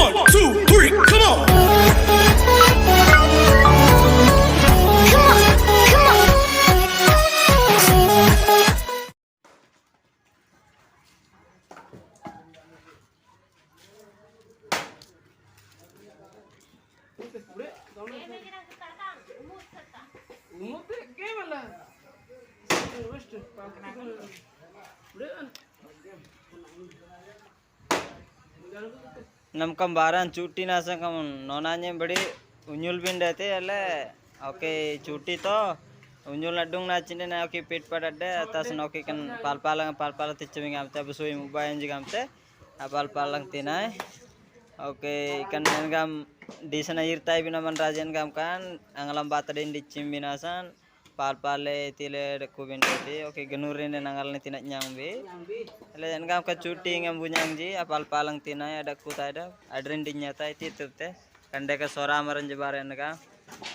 1, 2, 3, come on. ನಮ್ ಕಂಬಾರನ್ ಚೂಟಿ ನಾಸಂ ನೋನಾನೆ ಬಡಿ ಉಂಜುಲ್ ಬಿಂಡತೆ ಅಲ್ಲ ಓಕೆ ಚೂಟಿ ತೋ ಉಂಜುಲ್ ನಡ್ಡುಂಗ್ ನಾಚಿನೆ ನಾ ಓಕೆ ಪೇಟ್ ಪಡಡ್ಡೆ ತಾಸ ಓಕೆ ಕನ್ ಪಾಲ್ಪಾಲ ತಿಚ್ಚಮಿಂಗ್ ಆಮ್ತೆ ಬಸುಯಿ ಮುಬಾಯಂಜಿ ಆಮ್ತೆ ಆ ಪಾಲ್ಪಾಲಂಗ್ ತಿನಾಯ್ okay kan ngam di sana irtai bina man rajen gam kan angalam batadin di cimbinasan pal-pale tile deku bindati oke genurin dan angal tina nyangbi le ngam ka cuti ngam bunyang ji apal palang tina ada kuta ada adren di nyata itu tete kande ka sora maran jebaren ka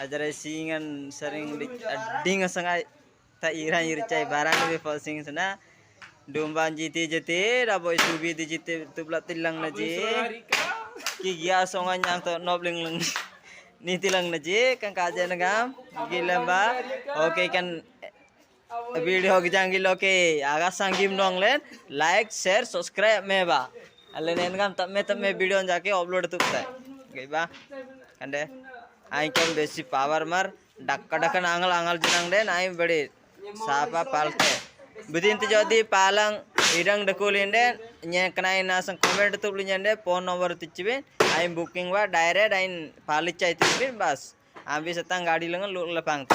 ajare singan sering di ding sangai ta iran ircai barang be falsing sana domban jiti jiti raboy subi di jiti tublat tilang na ji ki gya songan yang to nobling lang ni tilang na ji kan kaje ngam gilamba oke kan video gijanggil oke aga sanggim dong len like share subscribe me ba alle nen ngam tamme video jake upload tukta gai ba kande ai kan besi power mar dakka angal jinang den ai bade sapa palte budinti jodi palang idang dekulinde nya kenai nasang comment tublinde phone number tichbe ai booking wa direct ai palichai tichbe bas ambi setang gadi lengan lu lepang